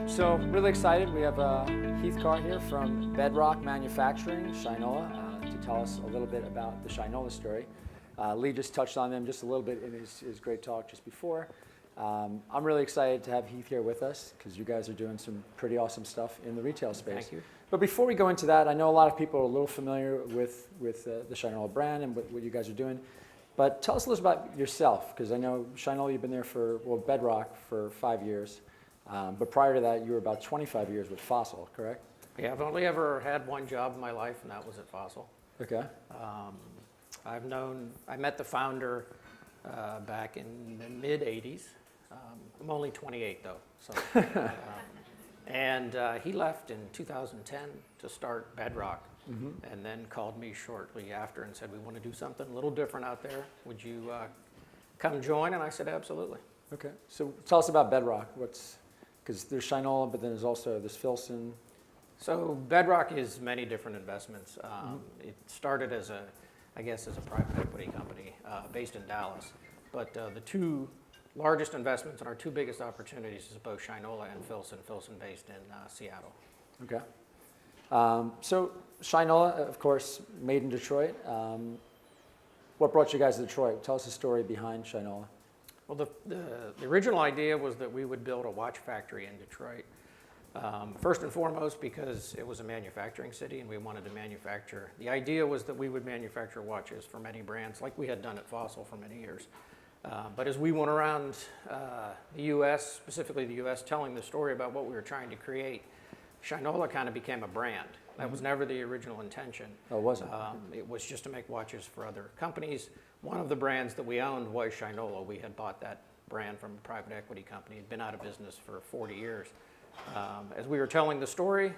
So really excited. We have Heath Carr here from Bedrock Manufacturing, Shinola, to tell us a little bit about the Shinola story. Lee just touched on them just a little bit in his great talk just before. I'm really excited to have Heath here with us because you guys are doing some pretty awesome stuff in the retail space. Thank you. But before we go into that, I know a lot of people are a little familiar with the Shinola brand and what you guys are doing. But tell us a little about yourself, because I know Shinola, you've been there for, well, Bedrock for 5 years. But prior to that, you were about 25 years with Fossil, correct? Yeah, I've only ever had one job in my life, and that was at Fossil. Okay. I met the founder back in the mid-'80s. I'm only 28 though, so. And he left in 2010 to start Bedrock, and then called me shortly after and said, we want to do something a little different out there. Would you come join? And I said, absolutely. Okay, so tell us about Bedrock. Because there's Shinola, but then there's also this Filson. So Bedrock is many different investments. It started as a private equity company based in Dallas. But the two largest investments and our two biggest opportunities is both Shinola and Filson based in Seattle. Okay. So Shinola, of course, made in Detroit. What brought you guys to Detroit? Tell us the story behind Shinola. Well, the original idea was that we would build a watch factory in Detroit. First and foremost, because it was a manufacturing city and we wanted to manufacture. The idea was that we would manufacture watches for many brands like we had done at Fossil for many years. But as we went around the U.S., specifically the U.S., telling the story about what we were trying to create, Shinola kind of became a brand. That was never the original intention. Oh, it wasn't? It was just to make watches for other companies. One of the brands that we owned was Shinola. We had bought that brand from a private equity company. It had been out of business for 40 years. As we were telling the story,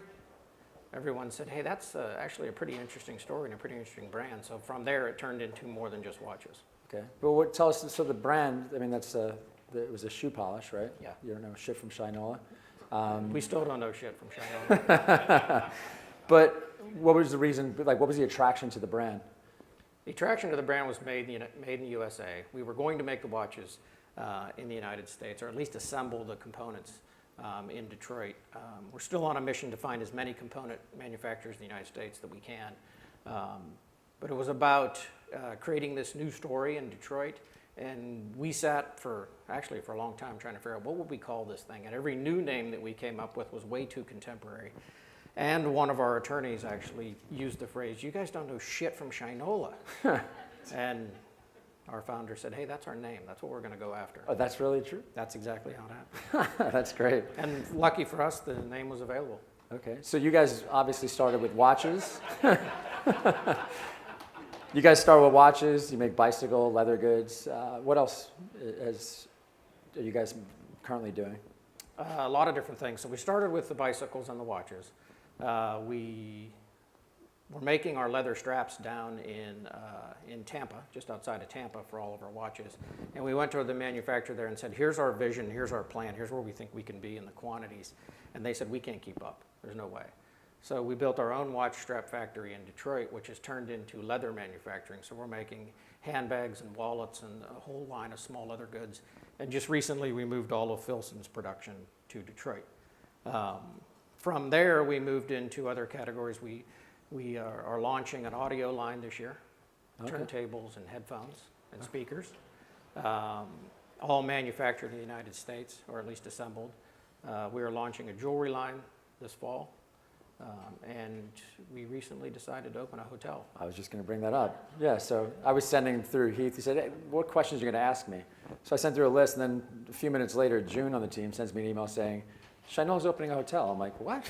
everyone said, hey, that's actually a pretty interesting story and a pretty interesting brand. So from there, it turned into more than just watches. Okay, but tell us, so the brand, I mean, it was a shoe polish, right? Yeah. You don't know shit from Shinola. We still don't know shit from Shinola. But what was the reason, like what was the attraction to the brand? The attraction to the brand was made in the USA. We were going to make the watches in the United States, or at least assemble the components in Detroit. We're still on a mission to find as many component manufacturers in the United States that we can. But it was about creating this new story in Detroit. And we sat for a long time trying to figure out what would we call this thing. And every new name that we came up with was way too contemporary. And one of our attorneys actually used the phrase, you guys don't know shit from Shinola. And our founder said, hey, that's our name. That's what we're going to go after. Oh, that's really true? That's exactly how it happened. That's great. And lucky for us, the name was available. Okay, so you guys obviously started with watches. You guys started with watches, you make bicycle, leather goods. What else are you guys currently doing? A lot of different things. So we started with the bicycles and the watches. We were making our leather straps down in Tampa, just outside of Tampa, for all of our watches. And we went to the manufacturer there and said, here's our vision, here's our plan, here's where we think we can be in the quantities. And they said, we can't keep up. There's no way. So we built our own watch strap factory in Detroit, which has turned into leather manufacturing. So we're making handbags and wallets and a whole line of small leather goods. And just recently, we moved all of Filson's production to Detroit. From there, we moved into other categories. We are launching an audio line this year, turntables and headphones and speakers, all manufactured in the United States, or at least assembled. We are launching a jewelry line this fall. And we recently decided to open a hotel. I was just going to bring that up. Yeah, so I was sending through Heath. He said, hey, what questions are you going to ask me? So I sent through a list, and then a few minutes later, June on the team sends me an email saying, Shinola's opening a hotel. I'm like, what?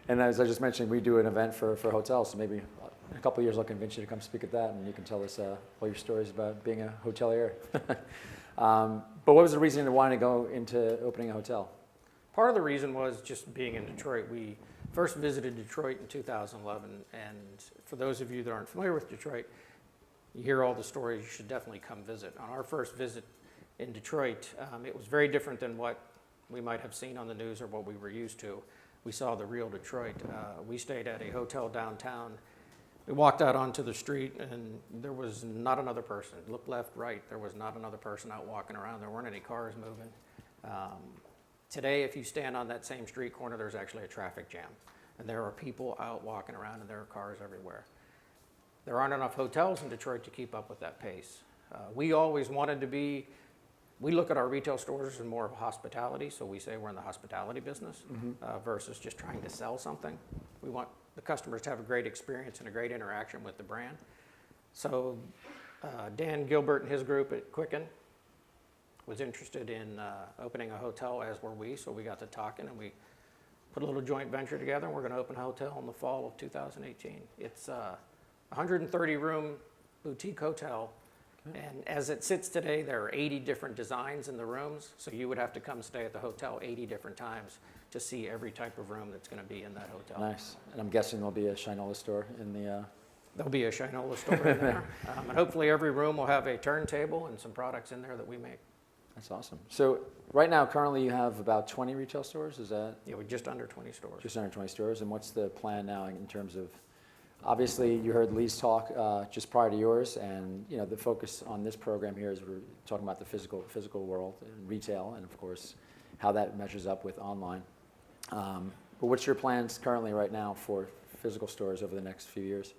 And as I just mentioned, we do an event for hotels, so maybe in a couple of years I'll convince you to come speak at that, and you can tell us all your stories about being a hotelier. But what was the reason you wanted to go into opening a hotel? Part of the reason was just being in Detroit. We first visited Detroit in 2011, and for those of you that aren't familiar with Detroit, you hear all the stories, you should definitely come visit. On our first visit in Detroit, it was very different than what we might have seen on the news or what we were used to. We saw the real Detroit. We stayed at a hotel downtown. We walked out onto the street, and there was not another person. Looked left, right, there was not another person out walking around. There weren't any cars moving. Today, if you stand on that same street corner, there's actually a traffic jam. And there are people out walking around and there are cars everywhere. There aren't enough hotels in Detroit to keep up with that pace. We always wanted to be, we look at our retail stores as more of hospitality, so we say we're in the hospitality business versus just trying to sell something. We want the customers to have a great experience and a great interaction with the brand. So Dan Gilbert and his group at Quicken was interested in opening a hotel, as were we, so we got to talking and we put a little joint venture together, and we're going to open a hotel in the fall of 2018. It's a 130-room boutique hotel, and as it sits today, there are 80 different designs in the rooms, so you would have to come stay at the hotel 80 different times to see every type of room that's going to be in that hotel. Nice. And I'm guessing there'll be a Shinola store in the... There'll be a Shinola store in there, and hopefully every room will have a turntable and some products in there that we make. That's awesome. So right now, currently you have about 20 retail stores, is that? Yeah, we're just under 20 stores. Just under 20 stores, and what's the plan now in terms of, obviously you heard Lee's talk just prior to yours, and you know the focus on this program here is we're talking about the physical world and retail, and of course how that measures up with online. But what's your plans currently right now for physical stores over the next few years?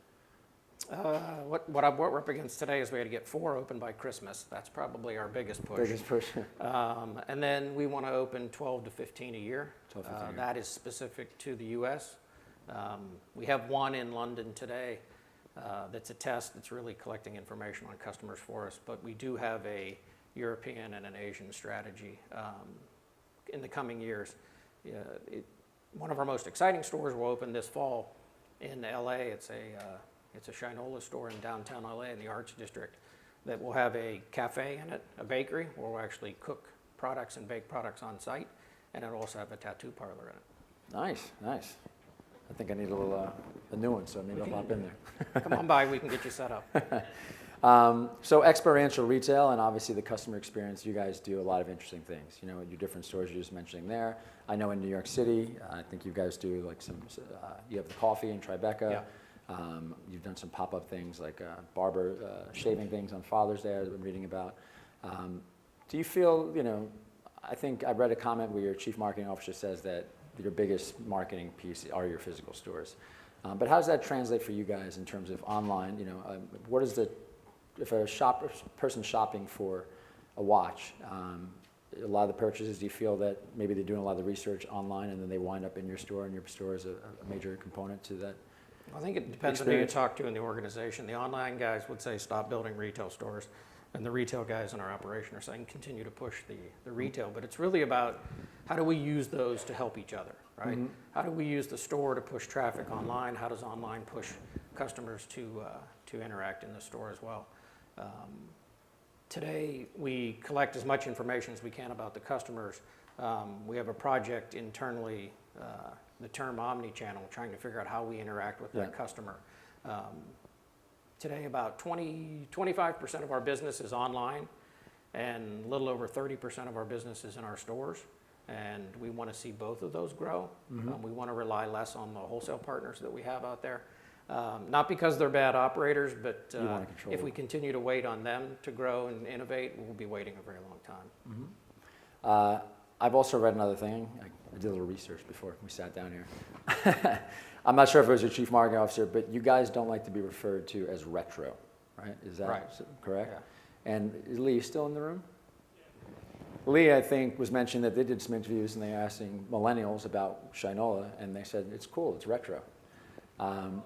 What we're up against today is we had to get 4 open by Christmas. That's probably our biggest push. Biggest push. And then we want to open 12 to 15 a year. 12 to 15 a year. That is specific to the U.S. We have one in London today that's a test that's really collecting information on customers for us, but we do have a European and an Asian strategy in the coming years. One of our most exciting stores will open this fall in L.A. It's a Shinola store in downtown LA in the Arts District that will have a cafe in it, a bakery, where we'll actually cook products and bake products on site, and it'll also have a tattoo parlor in it. Nice, nice. I think I need a new one, so maybe I'll pop in there. Come on by, we can get you set up. So experiential retail and obviously the customer experience, you guys do a lot of interesting things. You know, your different stores you're just mentioning there. I know in New York City, I think you guys do like you have the coffee in Tribeca. Yeah. You've done some pop-up things like barber shaving things on Father's Day I've been reading about. Do you feel, you know, I think I read a comment where your chief marketing officer says that your biggest marketing piece are your physical stores. But how does that translate for you guys in terms of online? You know, what is if a person shopping for a watch, a lot of the purchases, do you feel that maybe they're doing a lot of the research online and then they wind up in your store and your store is a major component to that? I think it depends on who you talk to in the organization. The online guys would say stop building retail stores, and the retail guys in our operation are saying continue to push the retail. But it's really about how do we use those to help each other, right? Mm-hmm. How do we use the store to push traffic online? How does online push customers to interact in the store as well? Today, we collect as much information as we can about the customers. We have a project internally, the term omni-channel, trying to figure out how we interact with that customer. Today, about 25% of our business is online, and a little over 30% of our business is in our stores. And we want to see both of those grow. Mm-hmm. We want to rely less on the wholesale partners that we have out there. Not because they're bad operators, but if we continue to wait on them to grow and innovate, we'll be waiting a very long time. Mm-hmm. I've also read another thing. I did a little research before we sat down here. I'm not sure if it was your chief marketing officer, but you guys don't like to be referred to as retro, right? Is that correct? Yeah. And is Lee still in the room? Lee, I think, was mentioning that they did some interviews and they were asking millennials about Shinola, and they said, it's cool, it's retro. Well,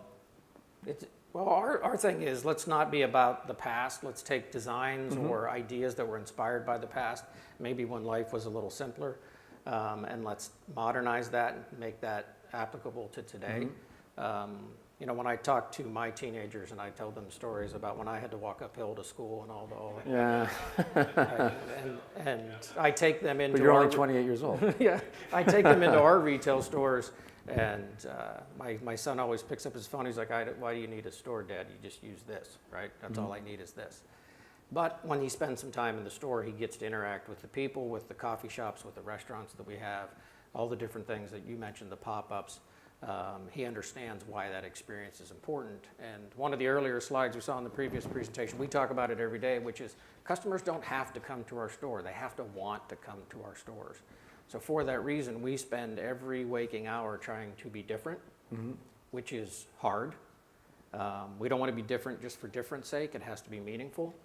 our thing is, let's not be about the past. Let's take designs or ideas that were inspired by the past, maybe when life was a little simpler, and let's modernize that and make that applicable to today. You know, when I talk to my teenagers and I tell them stories about when I had to walk uphill to school and all and I take them into. But you're only 28 years old. Yeah, I take them into our retail stores, and my son always picks up his phone. He's like, "Why do you need a store, Dad? You just use this, right? That's all I need is this." But when he spends some time in the store, he gets to interact with the people, with the coffee shops, with the restaurants that we have, all the different things that you mentioned, the pop-ups. He understands why that experience is important. And one of the earlier slides we saw in the previous presentation, we talk about it every day, which is customers don't have to come to our store. They have to want to come to our stores. So for that reason, we spend every waking hour trying to be different, which is hard. We don't want to be different just for difference sake. It has to be meaningful.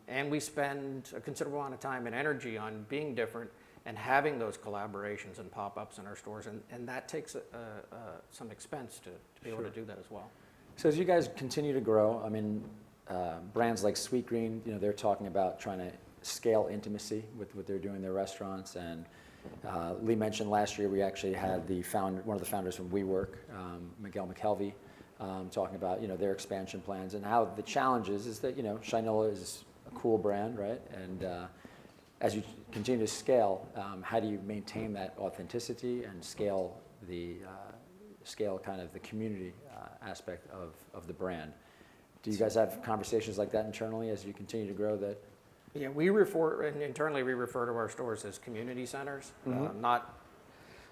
And we spend a considerable amount of time and energy on being different and having those collaborations and pop-ups in our stores. And that takes some expense to be able to do that as well. So as you guys continue to grow, I mean, brands like Sweetgreen, you know, they're talking about trying to scale intimacy with what they're doing in their restaurants. And Lee mentioned last year we actually had one of the founders from WeWork, Miguel McKelvey, talking about, you know, their expansion plans and how the challenge is that, you know, Shinola is a cool brand, right? And as you continue to scale, how do you maintain that authenticity and scale kind of the community aspect of the brand? Do you guys have conversations like that internally as you continue to grow that? Yeah, internally we refer to our stores as community centers, not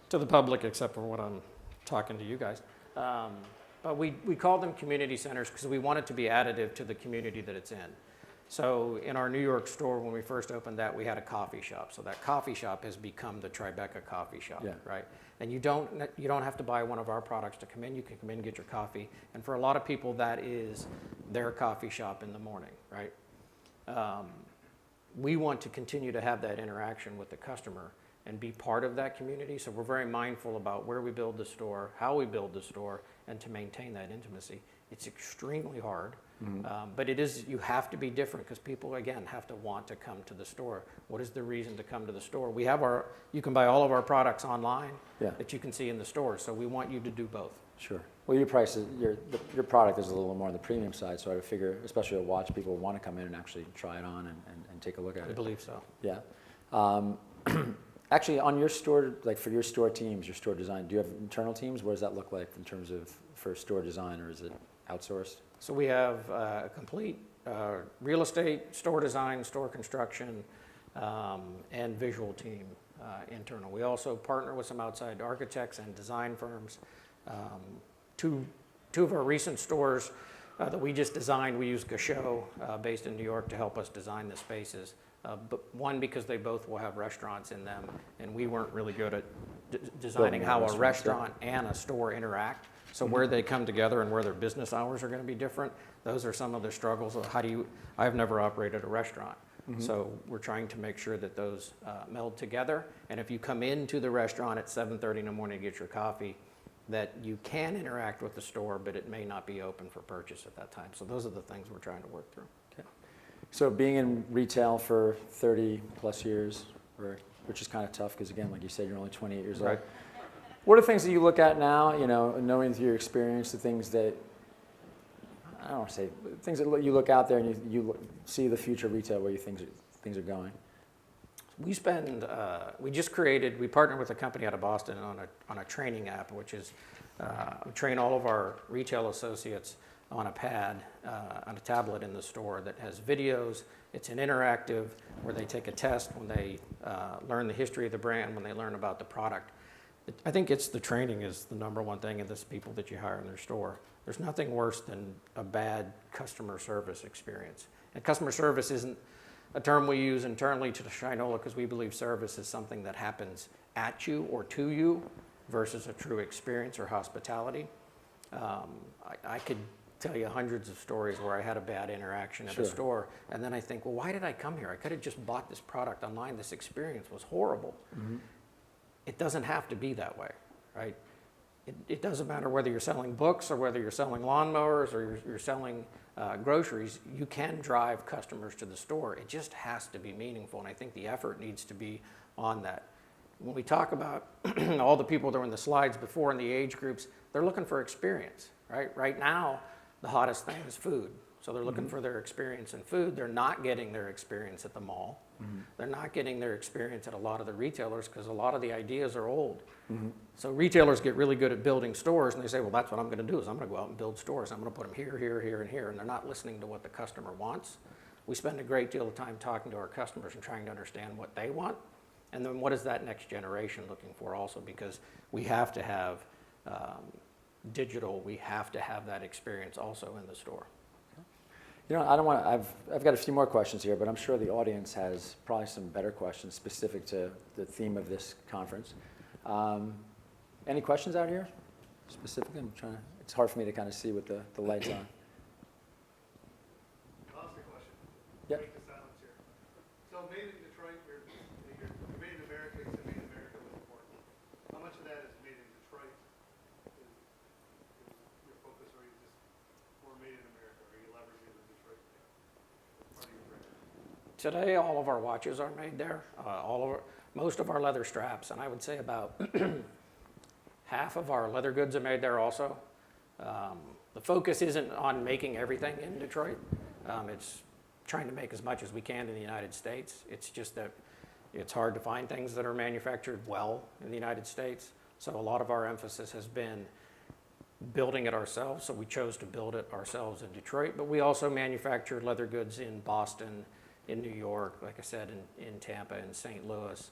to the public except for when I'm talking to you guys. But we call them community centers because we want it to be additive to the community that it's in. So in our New York store, when we first opened that, we had a coffee shop. So that coffee shop has become the Tribeca coffee shop, right? And you don't have to buy one of our products to come in. You can come in and get your coffee. And for a lot of people, that is their coffee shop in the morning, right? We want to continue to have that interaction with the customer and be part of that community. So we're very mindful about where we build the store, how we build the store, and to maintain that intimacy. It's extremely hard, but you have to be different because people, again, have to want to come to the store. What is the reason to come to the store? You can buy all of our products online that you can see in the store, so we want you to do both. Sure. Well, your product is a little more on the premium side, so I would figure, especially a watch, people want to come in and actually try it on and take a look at it. I believe so. Yeah. Actually, on your store, like for your store teams, your store design, do you have internal teams? What does that look like in terms of for store design, or is it outsourced? So we have a complete real estate, store design, store construction, and visual team internal. We also partner with some outside architects and design firms. Two of our recent stores that we just designed, we use Gachot, based in New York, to help us design the spaces. But one, because they both will have restaurants in them, and we weren't really good at designing how a restaurant and a store interact. So where they come together and where their business hours are going to be different, those are some of the struggles of I've never operated a restaurant. So we're trying to make sure that those meld together. And if you come into the restaurant at 7:30 in the morning to get your coffee, that you can interact with the store, but it may not be open for purchase at that time. So those are the things we're trying to work through. Okay. So being in retail for 30 plus years, which is kind of tough because, again, like you said, you're only 28 years old. What are things that you look at now, you know, knowing through your experience, the things that, I don't want to say, things that you look out there and you see the future of retail, where you things are going? We partnered with a company out of Boston on a training app, which is, we train all of our retail associates on a pad, on a tablet in the store that has videos. It's an interactive where they take a test when they learn the history of the brand, when they learn about the product. I think the training is the number one thing, and this people that you hire in their store. There's nothing worse than a bad customer service experience. And customer service isn't a term we use internally to Shinola because we believe service is something that happens at you or to you versus a true experience or hospitality. I could tell you hundreds of stories where I had a bad interaction at a store, and then I think, well, why did I come here? I could have just bought this product online. This experience was horrible. It doesn't have to be that way, right? It doesn't matter whether you're selling books or whether you're selling lawnmowers or you're selling groceries. You can drive customers to the store. It just has to be meaningful, and I think the effort needs to be on that. When we talk about all the people that were in the slides before in the age groups, they're looking for experience, right? Right now, the hottest thing is food. So they're looking for their experience in food. They're not getting their experience at the mall. They're not getting their experience at a lot of the retailers because a lot of the ideas are old. So retailers get really good at building stores, and they say, well, that's what I'm going to do is I'm going to go out and build stores. I'm going to put them here, here, here, and here, and they're not listening to what the customer wants. We spend a great deal of time talking to our customers and trying to understand what they want, and then what is that next generation looking for also, because we have to have digital, we have to have that experience also in the store. You know, I don't want to, I've got a few more questions here, but I'm sure the audience has probably some better questions specific to the theme of this conference. Any questions out here specifically? It's hard for me to kind of see with the lights on. I'll ask a question. Yep. Break the silence here. So made in Detroit, you're made in America, you said made in America was important. How much of that is made in Detroit is your focus, or are you just more made in America? Are you leveraging the Detroit thing as part of your brand? Today, all of our watches are made there. Most of our leather straps, and I would say about half of our leather goods are made there also. The focus isn't on making everything in Detroit. It's trying to make as much as we can in the United States. It's just that it's hard to find things that are manufactured well in the United States. So a lot of our emphasis has been building it ourselves. So we chose to build it ourselves in Detroit, but we also manufacture leather goods in Boston, in New York, like I said, in Tampa, in St. Louis.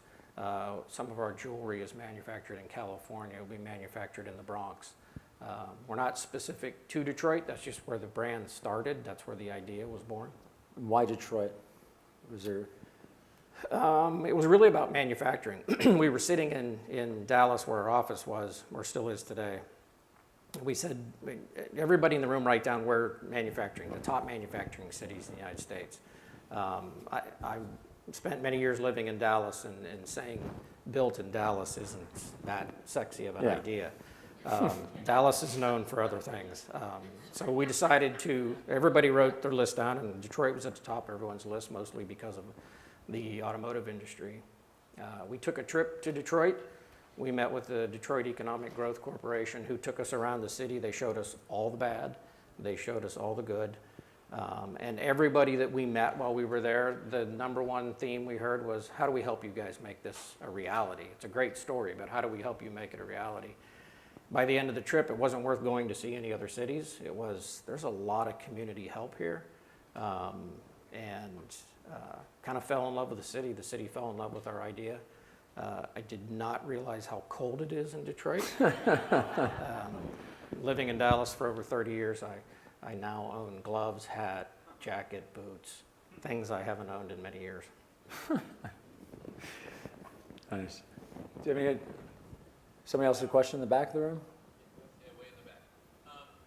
Some of our jewelry is manufactured in California. It'll be manufactured in the Bronx. We're not specific to Detroit. That's just where the brand started. That's where the idea was born. Why Detroit? Was there? It was really about manufacturing. We were sitting in Dallas where our office was, or still is today. We said, everybody in the room write down where manufacturing, the top manufacturing cities in the United States. I spent many years living in Dallas, and saying built in Dallas isn't that sexy of an idea. Dallas is known for other things. So we decided everybody wrote their list down, and Detroit was at the top of everyone's list, mostly because of the automotive industry. We took a trip to Detroit. We met with the Detroit Economic Growth Corporation, who took us around the city. They showed us all the bad. They showed us all the good. And everybody that we met while we were there, the number one theme we heard was, how do we help you guys make this a reality? It's a great story, but how do we help you make it a reality? By the end of the trip, it wasn't worth going to see any other cities. There's a lot of community help here, and kind of fell in love with the city. The city fell in love with our idea. I did not realize how cold it is in Detroit. Living in Dallas for over 30 years, I now own gloves, hat, jacket, boots, things I haven't owned in many years. Nice. Do you have any? Somebody else have a question in the back of the room? Yeah, way in the back.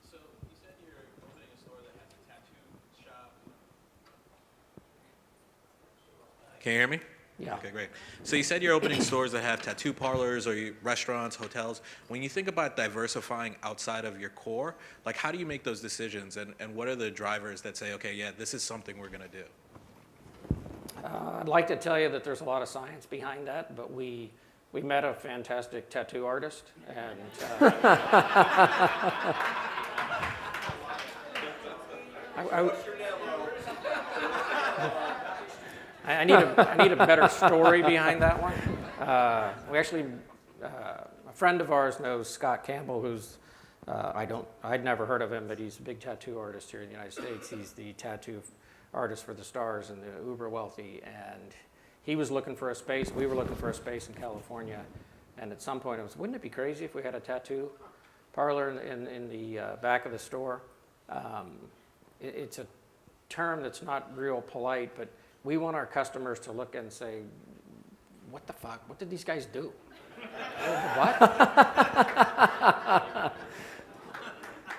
So you said you're opening a store that has a tattoo shop. Can you hear me? Yeah. Okay, great. So you said you're opening stores that have tattoo parlors or restaurants, hotels. When you think about diversifying outside of your core, like how do you make those decisions, and what are the drivers that say, okay, yeah, this is something we're going to do? I'd like to tell you that there's a lot of science behind that, but we met a fantastic tattoo artist, and I need a better story behind that one. We actually, a friend of ours knows Scott Campbell, who's I'd never heard of him, but he's a big tattoo artist here in the United States. He's the tattoo artist for the stars and the uber wealthy, and he was looking for a space. We were looking for a space in California, and at some point it was, wouldn't it be crazy if we had a tattoo parlor in the back of the store? It's a term that's not real polite, but we want our customers to look and say, what the fuck? What did these guys do? What?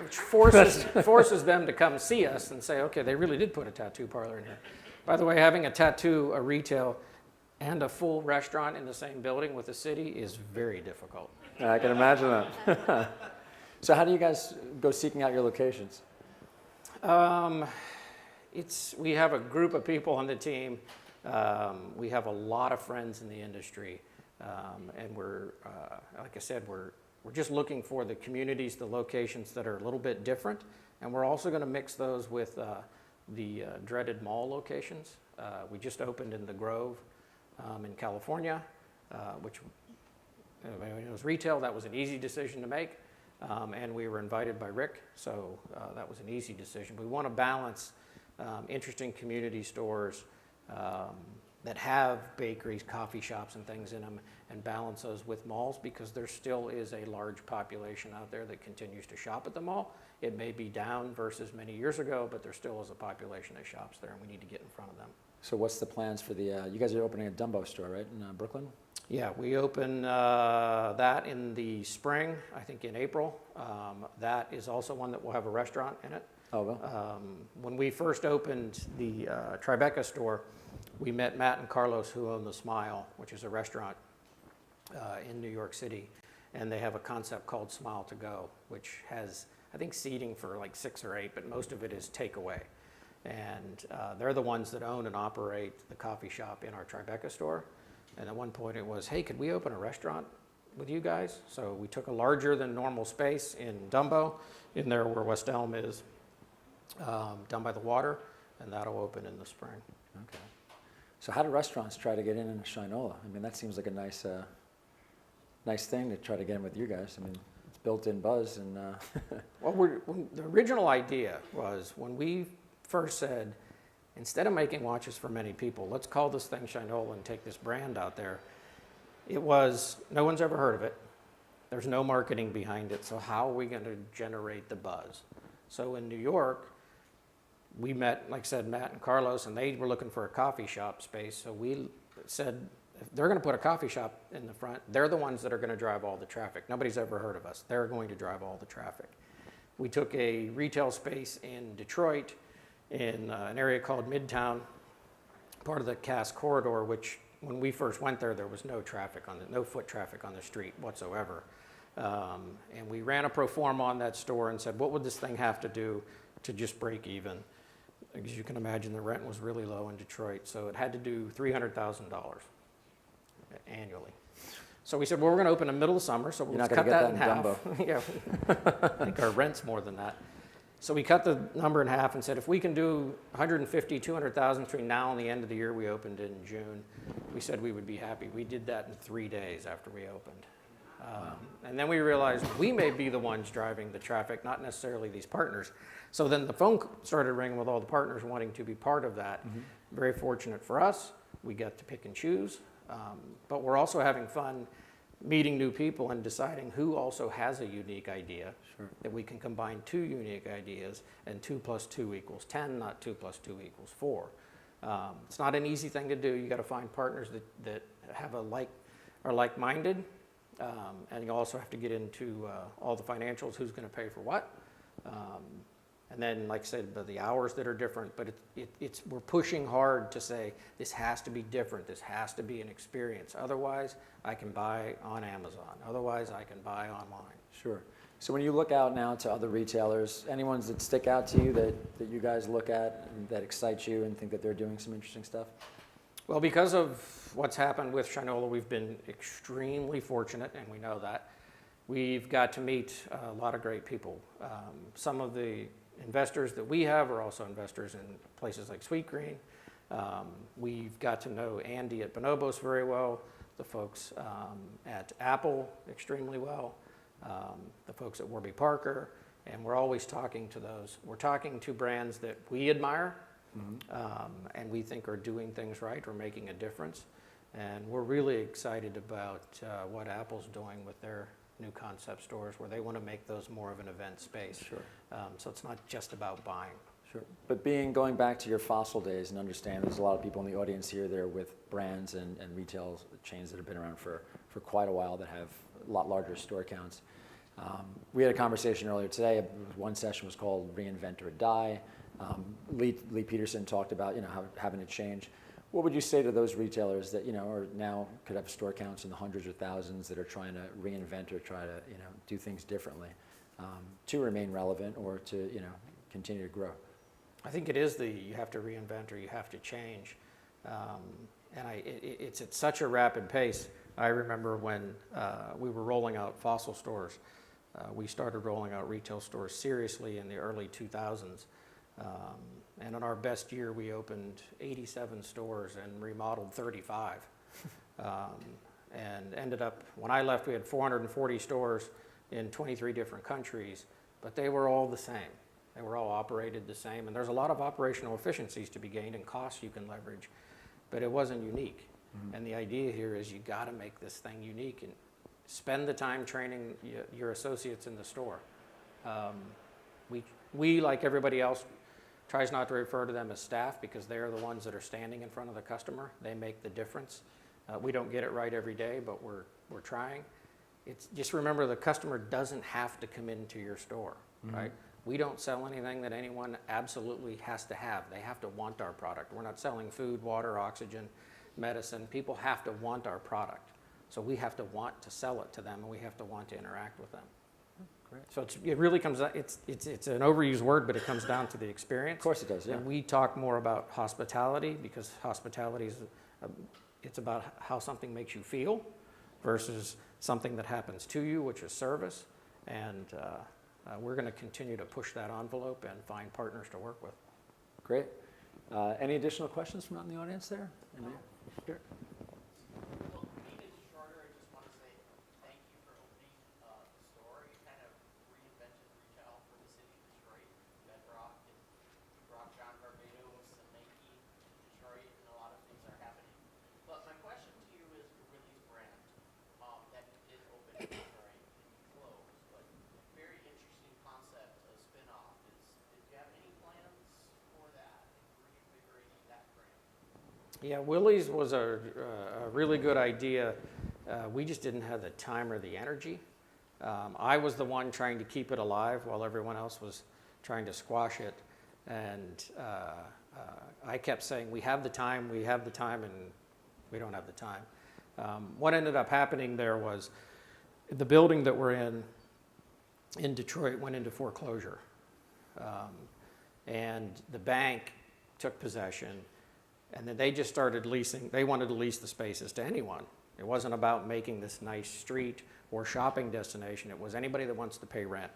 Which forces them to come see us and say, okay, they really did put a tattoo parlor in here. By the way, having a retail, and a full restaurant in the same building with the city is very difficult. I can imagine that. So how do you guys go seeking out your locations? We have a group of people on the team. We have a lot of friends in the industry, and we're, like I said, we're just looking for the communities, the locations that are a little bit different, and we're also going to mix those with the dreaded mall locations. We just opened in the Grove in California, which it was retail. That was an easy decision to make, and we were invited by Rick, so that was an easy decision. We want to balance interesting community stores that have bakeries, coffee shops, and things in them, and balance those with malls, because there still is a large population out there that continues to shop at the mall. It may be down versus many years ago, but there still is a population that shops there, and we need to get in front of them. So what's the plans for the, you guys are opening a Dumbo store, right, in Brooklyn? Yeah, we open that in the spring, I think in April. That is also one that will have a restaurant in it. Oh, well, When we first opened the Tribeca store, we met Matt and Carlos, who own The Smile, which is a restaurant in New York City. And they have a concept called Smile to Go, which has, I think, seating for like 6 or 8, but most of it is takeaway. And they're the ones that own and operate the coffee shop in our Tribeca store. And at one point it was, hey, could we open a restaurant with you guys? So we took a larger than normal space in Dumbo, in there where West Elm is, down by the water, and that'll open in the spring. okay. So how do restaurants try to get in Shinola? I mean, that seems like a nice, nice thing to try to get in with you guys. I mean, it's built-in buzz and, Well, the original idea was when we first said, instead of making watches for many people, let's call this thing Shinola and take this brand out there. It was, no one's ever heard of it. There's no marketing behind it, so how are we going to generate the buzz? So in New York, we met, like I said, Matt and Carlos, and they were looking for a coffee shop space. So we said, if they're going to put a coffee shop in the front, they're the ones that are going to drive all the traffic. Nobody's ever heard of us. They're going to drive all the traffic. We took a retail space in Detroit, in an area called Midtown, part of the Cass corridor, which when we first went there, there was no traffic on no foot traffic on the street whatsoever. And we ran a pro forma on that store and said, what would this thing have to do to just break even? As you can imagine, the rent was really low in Detroit, so it had to do $300,000 annually. So we said, well, we're going to open in the middle of summer, so we'll You're not cut gonna that get in that half. in Yeah, I think our rent's more than that. So we cut the number in half and said, if we can do 150, 200,000 between now and the end of the year, we opened in June. We said we would be happy. We did that in 3 days after we opened. And then we realized we may be the ones driving the traffic, not necessarily these partners. So then the phone started ringing with all the partners wanting to be part of that. Mm-hmm. Very fortunate for us. We get to pick and choose. But we're also having fun meeting new people and deciding who also has a unique idea. Sure. That we can combine 2 unique ideas, and 2 + 2 = 10, not 2 + 2 = 4. It's not an easy thing to do. You got to find partners that have are like-minded, and you also have to get into all the financials, who's going to pay for what. And then, like I said, the hours that are different, but we're pushing hard to say this has to be different. This has to be an experience. Otherwise, I can buy on Amazon. Otherwise, I can buy online. sure. So when you look out now to other retailers, any ones that stick out to you that you guys look at and that excite you and think that they're doing some interesting stuff? Well, because of what's happened with Shinola, we've been extremely fortunate, and we know that. We've got to meet a lot of great people. Some of the investors that we have are also investors in places like Sweetgreen. We've got to know Andy at Bonobos very well, the folks at Apple extremely well, the folks at Warby Parker, and we're always talking to those. We're talking to brands that we admire, and we think are doing things right or making a difference. And we're really excited about what Apple's doing with their new concept stores, where they want to make those more of an event space. Sure. So it's not just about buying. Sure. But going back to your Fossil days and understand there's a lot of people in the audience here that are with brands and retail chains that have been around for quite a while that have a lot larger store counts. We had a conversation earlier today. One session was called Reinvent or Die. Lee Peterson talked about having to change. What would you say to those retailers that are now could have store counts in the hundreds or thousands that are trying to reinvent or try to do things differently to remain relevant or to continue to grow? I think it is you have to reinvent or you have to change, and it's at such a rapid pace. I remember when we were rolling out Fossil stores. We started rolling out retail stores seriously in the early 2000s. And in our best year, we opened 87 stores and remodeled 35. And ended up, when I left, we had 440 stores in 23 different countries, but they were all the same. They were all operated the same. And there's a lot of operational efficiencies to be gained and costs you can leverage. but it wasn't unique. And the idea here is you got to make this thing unique and spend the time training your associates in the store. We, like everybody else, tries not to refer to them as staff because they are the ones that are standing in front of the customer. They make the difference. We don't get it right every day, but we're trying. It's just remember the customer doesn't have to come into your store, right? We don't sell anything that anyone absolutely has to have. They have to want our product. We're not selling food, water, oxygen, medicine. People have to want our product. So we have to want to sell it to them, and we have to want to interact with them. Great. So it really comes down, it's an overused word, but it comes down to the experience. Of course it does, yeah. And we talk more about hospitality because hospitality is, it's about how something makes you feel versus something that happens to you, which is service. And we're going to continue to push that envelope and find partners to work with. Great. Any additional questions from out in the audience there? Here. Well, being a shorter, I just want to say thank you for opening the store. You kind of reinvented retail for the city of Detroit, Bedrock, and you brought John Barbados and Nike to Detroit, and a lot of things are happening. But my question to you is the Willie's brand that you did open in Detroit and you closed, but very interesting concept of spin-off. Did you have any plans for that, reinvigorating that brand? Yeah, Willie's was a really good idea. We just didn't have the time or the energy. I was the one trying to keep it alive while everyone else was trying to squash it. And I kept saying, we have the time, and we don't have the time. What ended up happening there was the building that we're in Detroit went into foreclosure. And the bank took possession. And then they just started leasing. They wanted to lease the spaces to anyone. It wasn't about making this nice street or shopping destination. It was anybody that wants to pay rent.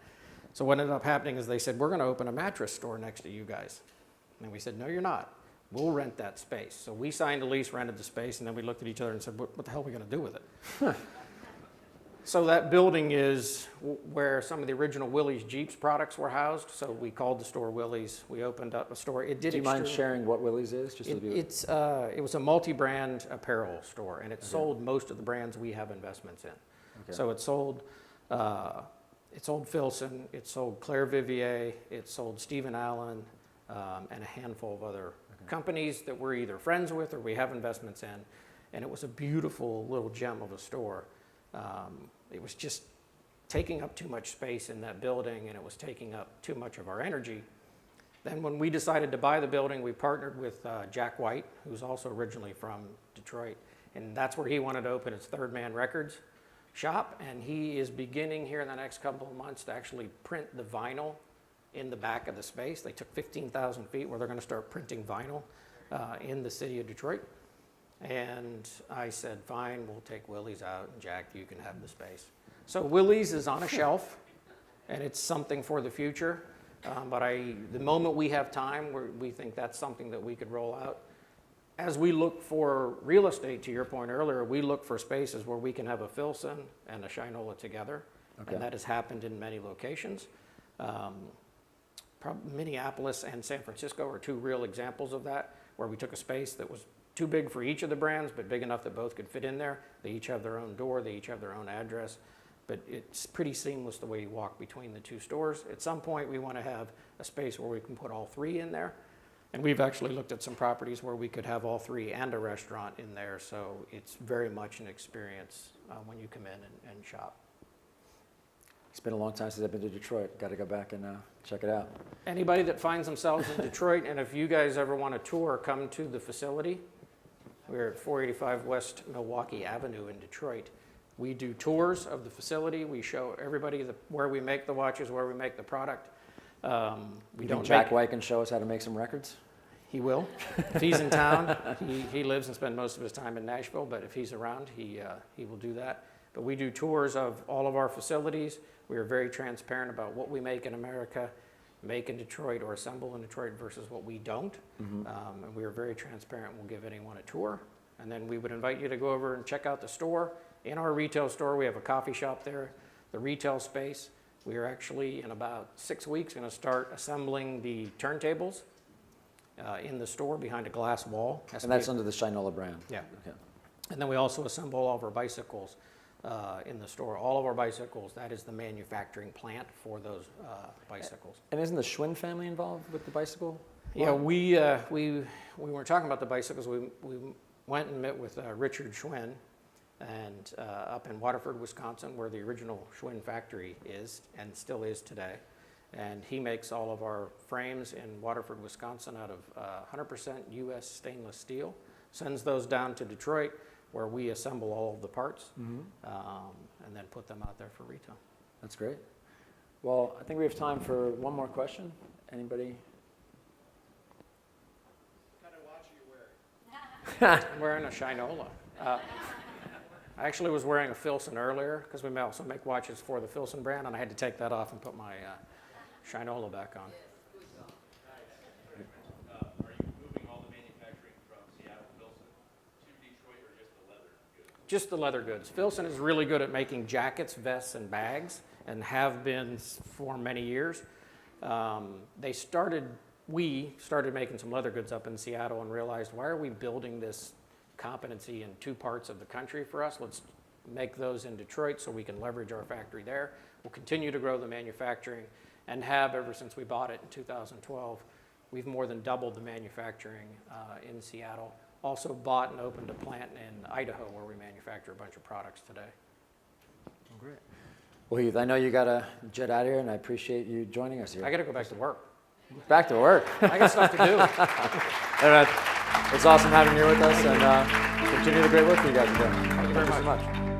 So what ended up happening is they said, we're going to open a mattress store next to you guys. And we said, no, you're not. We'll rent that space. So we signed a lease, rented the space, and then we looked at each other and said, what the hell are we going to do with it? So that building is where some of the original Willie's Jeeps products were housed. So we called the store Willie's. We opened up a store. It did. Do you mind sharing what Willie's is? Just to be it was a multi-brand apparel store, and it sold most of the brands we have investments in. Okay. So it sold Filson, it sold Claire Vivier, it sold Stephen Allen, and a handful of other companies that we're either friends with or we have investments in. And it was a beautiful little gem of a store. It was just taking up too much space in that building, and it was taking up too much of our energy. Then when we decided to buy the building, we partnered with Jack White, who's also originally from Detroit, and that's where he wanted to open his Third Man Records shop, and he is beginning here in the next couple of months to actually print the vinyl in the back of the space. They took 15,000 feet where they're going to start printing vinyl in the city of Detroit. And I said, fine, we'll take Willie's out, and Jack, you can have the space. So Willie's is on a shelf, and it's something for the future. But the moment we have time, we think that's something that we could roll out. As we look for real estate, to your point earlier, we look for spaces where we can have a Filson and a Shinola together. Okay. And that has happened in many locations. Minneapolis and San Francisco are two real examples of that, where we took a space that was too big for each of the brands, but big enough that both could fit in there. They each have their own door, they each have their own address, but it's pretty seamless the way you walk between the two stores. At some point, we want to have a space where we can put all three in there. And we've actually looked at some properties where we could have all three and a restaurant in there, so it's very much an experience when you come in and shop. It's been a long time since I've been to Detroit. Got to go back and check it out. Anybody that finds themselves in Detroit, and if you guys ever want a tour, come to the facility. We're at 485 West Milwaukee Avenue in Detroit. We do tours of the facility. We show everybody where we make the watches, where we make the product. Jack White can show us how to make some records? He will. If he's in town, he lives and spends most of his time in Nashville, but if he's around, he will do that. But we do tours of all of our facilities. We are very transparent about what we make in America, make in Detroit, or assemble in Detroit versus what we don't. And we are very transparent. We'll give anyone a tour. And then we would invite you to go over and check out the store. In our retail store, we have a coffee shop there, the retail space. We are actually, in about 6 weeks, going to start assembling the turntables. in the store behind a glass wall. Has to And that's be- under the Shinola brand? Yeah. Okay. And then we also assemble all of our bicycles in the store. All of our bicycles, that is the manufacturing plant for those bicycles. And isn't the Schwinn family involved with the bicycle? Yeah, we were talking about the bicycles. We went and met with Richard Schwinn and up in Waterford, Wisconsin, where the original Schwinn factory is and still is today. And he makes all of our frames in Waterford, Wisconsin out of 100% U.S. stainless steel, sends those down to Detroit where we assemble all of the parts and then put them out there for retail. That's great. Well, I think we have time for one more question. Anybody? What kind of watch are you wearing? I'm wearing a Shinola. I actually was wearing a Filson earlier because we also make watches for the Filson brand, and I had to take that off and put my Shinola back on. Are you moving all the manufacturing from Seattle, Wilson to Detroit, or just the leather goods? Just the leather goods. Filson is really good at making jackets, vests, and bags, and have been for many years. We started making some leather goods up in Seattle and realized, why are we building this competency in two parts of the country for us? Let's make those in Detroit so we can leverage our factory there. We'll continue to grow the manufacturing and have, ever since we bought it in 2012, we've more than doubled the manufacturing in Seattle. Also bought and opened a plant in Idaho where we manufacture a bunch of products today. Great. Well, Heath, I know you got to jet out of here, and I appreciate you joining us here. I got to go back to work. Back to work. I got stuff to do. And, it's awesome having you here with us, and continue the great work that you guys are doing. Thank you very so much. much.